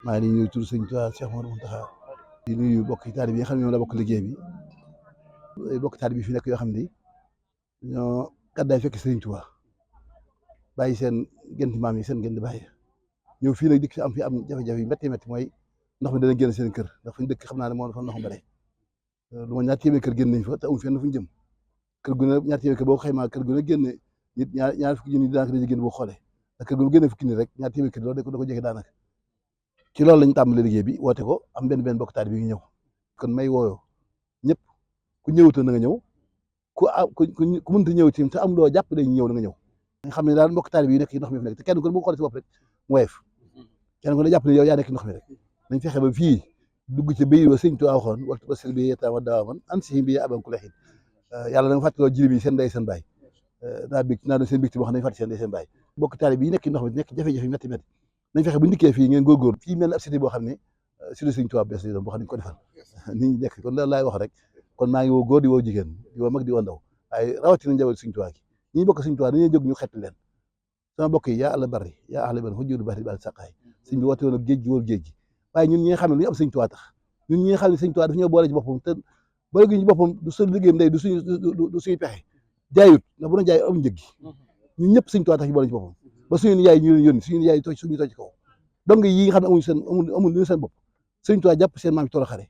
maa ngi nuyu tur sëñ Tuubaa Cheikh Mouhamadou Mountakha di nuyu bokk taalibe yi nga xam ne ñoom la bokk liggéey bi bokk taalibe bi fi nekk yoo xam ne ñoo gàddaay fekk sëñ Tuubaa bàyyi seen gént maam yi seen gént bàyyi ñëw fii nag dikk fi am jafe-jafe yu métti mooy ndox mi dana génn seen kër ndax fu ñu dëkk xam naa ne moo fa ndox mu bare lu ma ñaar téeméer kër génn nañ fa te amul fenn fu ñu jëm kër gu ne ñaar téeméer kër boo ko xaymaa kër gu ne génne nit ñaar fukki junni daanaka dañuy génn boo xoolee ndax kër gu ne génne fukki nit rek ñaar téeméer kër loolu da ko jege daanaka ci loolu lañ tàmbali liggéey bi woote ko am benn bokk taalibe bi ñu ñëw kon may wooyoo ñëpp ku ñëwutoon na nga ñëw ku mënta ñëw ci te am loo jàpp dañuy ñëw na nga ñëw nga xam ne daal mbokk taalibe yi nekk ci ndox mi fi nekk te kenn ku ne bu xoolee si bopp rek mu woyof kenn ku ne jàpp ne yow yaa nekk ndox mi rek nañ fexe ba fii dugg ci béy wa sëñ Tuubaa waxoon waxtu ba sel bi yetaama dawaaman an si bi aban ku lexin yàlla da nga fàttaloo jili bi seen ndey seen baay naa doon seen bicti boo xam ne dañu fàtte seen ndey seen baay mbokk taalibe yi nekk ci ndox mi nekk jafe-jafe métti nañ fexe bu ndikkee fii ngeen góorgóor fii mel ab cité boo xam ne cité sëñ Tuubaa bees doon boo xam ne ko defal nit ñi nekk kon loolu laay wax rek kon maa ngi woo góor di woo jigéen di woo mag di woo ndaw waaye rawatina njaboot sëñ Tuubaa gi ñi bokk sëñ Tuubaa dañuy jóg ñu xett leen sama bokk yi yaa àlla bari yaa ahla bari xujjóodu bari bal saqaay sëñ bi woote woon ak géej gi wóor géej gi waaye ñun ñi nga xam ne lu ñu am sëñ Tuubaa tax ñun ñi nga xam ne sëñ Tuubaa daf ñoo boole ci boppam te boole gi ci boppam du suñu liggéeyam ndey du suñu pexe jaayut ndax bu doon jaay amuñ njëg gi ñun ñëpp sëñ Tuubaa tax ñu boole ci boppam ba suñu yaay ñu leen yónni suñu yaay suñu toj ci kaw donc yi nga xam ne amuñ lu seen bopp sëñ Tuubaa jàpp seen maam ci toolu xare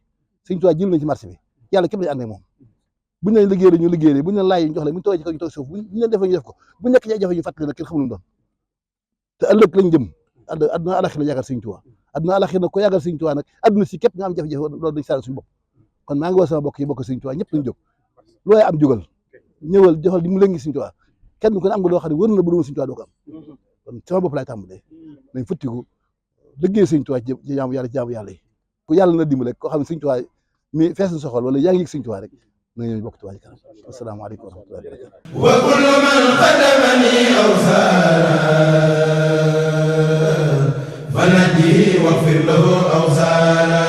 sëñ Tuubaa jël nañ ci marché bi yàlla képp lañu ànd ak moom buñ leen liggéey ñu liggéey buñ leen laaj ñu jox leen buñ toogee ci kaw ñu toog suuf buñ leen defee ñu def ko buñ nekk ci jafe ñu fàttali nag kenn xamul lu doon te ëllëg lañ jëm adduna alaxira la yaakaar sëñ Tuubaa adduna alaxira nag ko yaakaar sëñ Tuubaa nag adduna si képp nga am jafe-jafe loolu dañ saal suñu bopp kon maa ngi woo sama bokk yi bokk sëñ Tuubaa ñëpp lañ jóg looy am jógal ñëwal joxal di mu léngi sëñ Tuubaa kenn ku ne am nga loo xam ne wër na bu doon sëñ Tuubaa doo ko am kon sama bopp laay tàmbalee nañ futtiku liggéey sëñ Tuubaa ci jaamu yàlla yi ku yàlla na dimbale koo xam ne sëñ Tuubaa mi fees na soxal wala yaa ngi yëg sëñ Tuubaa rek na ñëw bokk Tuubaa ci kanam asalaamaaleykum wa rahmatullahi wa barakatuh wa kullu man xadamani aw saara fanajjihi waghfir lahu aw saara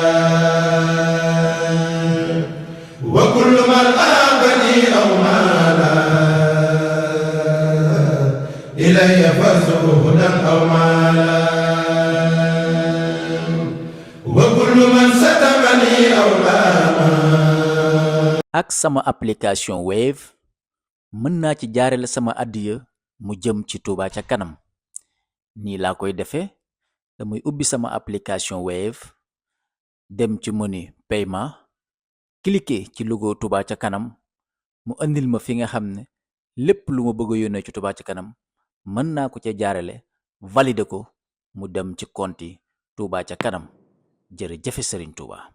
wa kullu man aabani aw maala ilayya farzuqhu hudan aw maala wa kullu man satamani aw laama. ak sama application Wave mën naa ci jaarale sama addiya mu jëm ci Touba ca kanam nii laa koy defee damay ubbi sama application Wave dem ci menu paiement cliquer ci logo Touba ca kanam mu andil ma fi nga xam ne lépp lu ma bëgg a yónnee ci Touba ca kanam mën naa ko ca jaarale valider ko mu dem ci compte Touba ca kanam jërëjëf Serigne Touba.